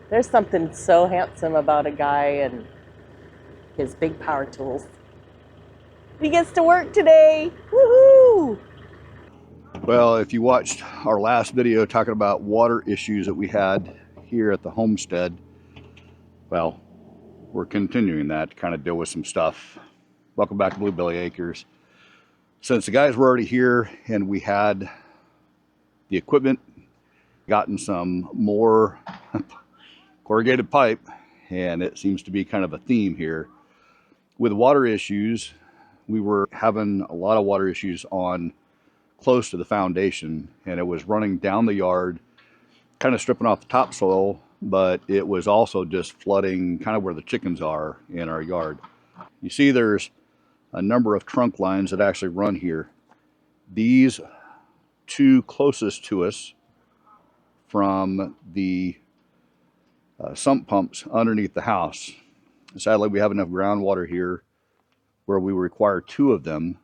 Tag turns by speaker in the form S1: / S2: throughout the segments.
S1: There's something so handsome about a guy and his big power tools. He gets to work today. Woohoo!
S2: Well, if you watched our last video talking about water issues that we had here at the homestead, well, we're continuing that to kind of deal with some stuff. Welcome back to Bluebelly Acres. Since the guys were already here and we had the equipment, gotten some more corrugated pipe, and it seems to be kind of a theme here. With water issues, we were having a lot of water issues on close to the foundation, and it was running down the yard, kind of stripping off the topsoil, but it was also just flooding kind of where the chickens are in our yard. You see there's a number of trunk lines that actually run here. These two closest to us from the sump pumps underneath the house. Sadly, we have enough groundwater here where we require two of them.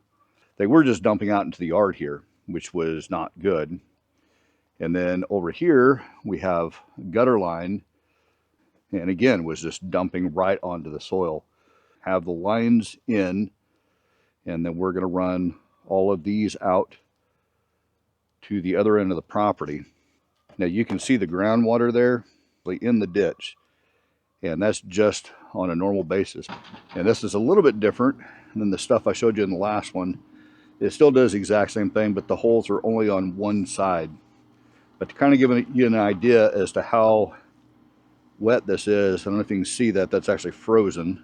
S2: They were just dumping out into the yard here, which was not good. And then over here, we have gutter line, and again, was just dumping right onto the soil. Have the lines in, and then we're going to run all of these out to the other end of the property. Now you can see the groundwater there in the ditch, and that's just on a normal basis. And this is a little bit different than the stuff I showed you in the last one. It still does the exact same thing, but the holes are only on one side. But to kind of give you an idea as to how wet this is, I don't know if you can see that, that's actually frozen.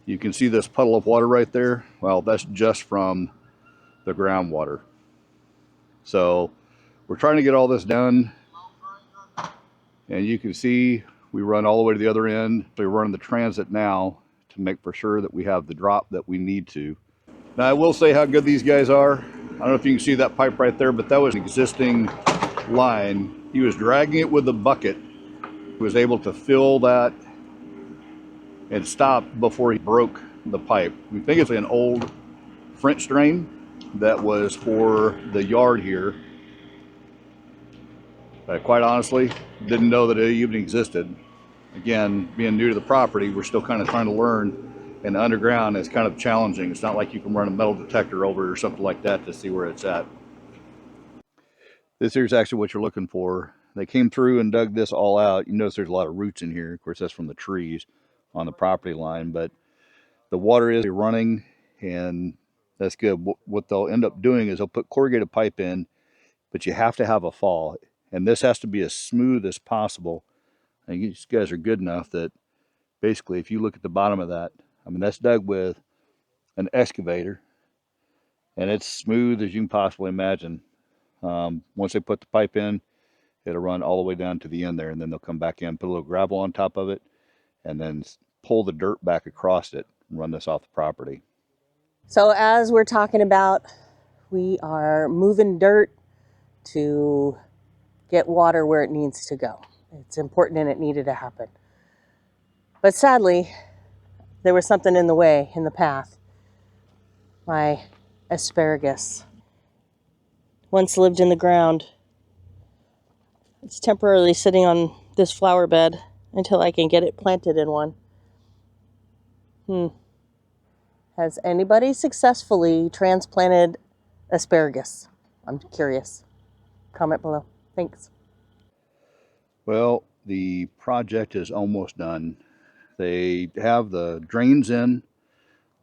S2: You can see this puddle of water right there. Well, that's just from the groundwater. So we're trying to get all this done, and you can see we run all the way to the other end. So we're running the transit now to make for sure that we have the drop that we need to. Now I will say how good these guys are. I don't know if you can see that pipe right there, but that was an existing line. He was dragging it with a bucket. He was able to fill that and stop before he broke the pipe. We think it's an old French drain that was for the yard here. But quite honestly, didn't know that it even existed. Again, being new to the property, we're still kind of trying to learn, and underground is kind of challenging. It's not like you can run a metal detector over it or something like that to see where it's at. This here's actually what you're looking for. They came through and dug this all out. You notice there's a lot of roots in here. Of course, that's from the trees on the property line, but the water is running, and that's good. What they'll end up doing is they'll put corrugated pipe in, but you have to have a fall, and this has to be as smooth as possible. And these guys are good enough that basically, if you look at the bottom of that, I mean, that's dug with an excavator, and it's smooth as you can possibly imagine. Once they put the pipe in, it'll run all the way down to the end there, and then they'll come back in, put a little gravel on top of it, and then pull the dirt back across it and run this off the property.
S1: So as we're talking about, we are moving dirt to get water where it needs to go. It's important and it needed to happen. But sadly, there was something in the way, in the path. My asparagus once lived in the ground. It's temporarily sitting on this flower bed until I can get it planted in one. Has anybody successfully transplanted asparagus? I'm curious. Comment below. Thanks.
S2: Well, the project is almost done. They have the drains in,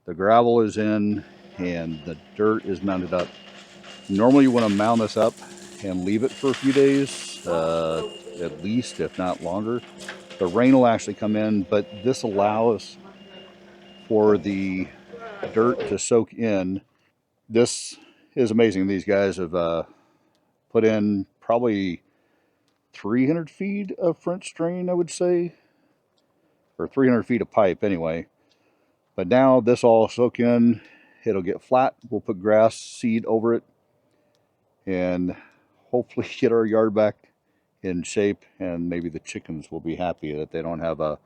S2: the gravel is in, and the dirt is mounted up. Normally you want to mound this up and leave it for a few days, at least, if not longer. The rain will actually come in, but this allows for the dirt to soak in. This is amazing. These guys have put in probably 300 feet of French drain, I would say, or 300 feet of pipe anyway. But now this all soak in, it'll get flat. We'll put grass seed over it and hopefully get our yard back in shape, and maybe the chickens will be happy that they don't have a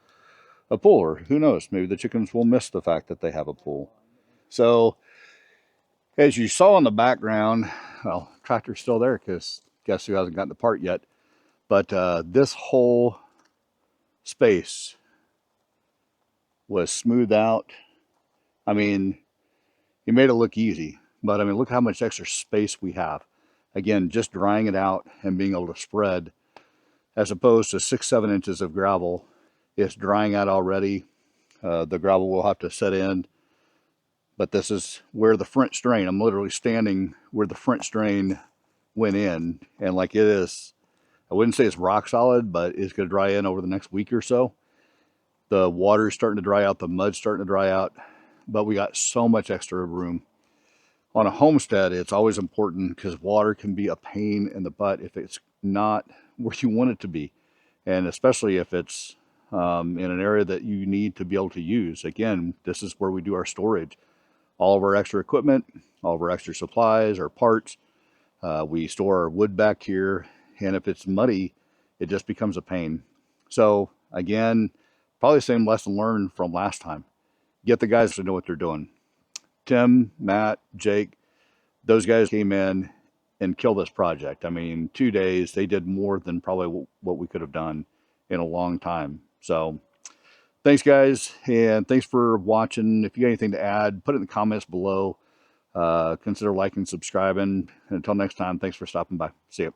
S2: pool, or who knows, maybe the chickens will miss the fact that they have a pool. So as you saw in the background, well, tractor's still there because guess who hasn't gotten the part yet. But this whole space was smoothed out. I mean, he made it look easy, but I mean, look how much extra space we have. Again, just drying it out and being able to spread, as opposed to 6, 7 inches of gravel. It's drying out already. The gravel will have to set in, but this is where the French drain, I'm literally standing where the French drain went in, and like it is, I wouldn't say it's rock solid, but it's going to dry in over the next week or so. The water's starting to dry out, the mud's starting to dry out, but we got so much extra room. On a homestead, it's always important because water can be a pain in the butt if it's not where you want it to be, and especially if it's in an area that you need to be able to use. Again, this is where we do our storage. All of our extra equipment, all of our extra supplies, our parts. We store our wood back here, and if it's muddy, it just becomes a pain. So again, probably the same lesson learned from last time. Get the guys to know what they're doing. Tim, Matt, Jake, those guys came in and killed this project. I mean, 2 days, they did more than probably what we could have done in a long time. So thanks, guys, and thanks for watching. If you got anything to add, put it in the comments below. Consider liking, subscribing. And until next time, thanks for stopping by. See you.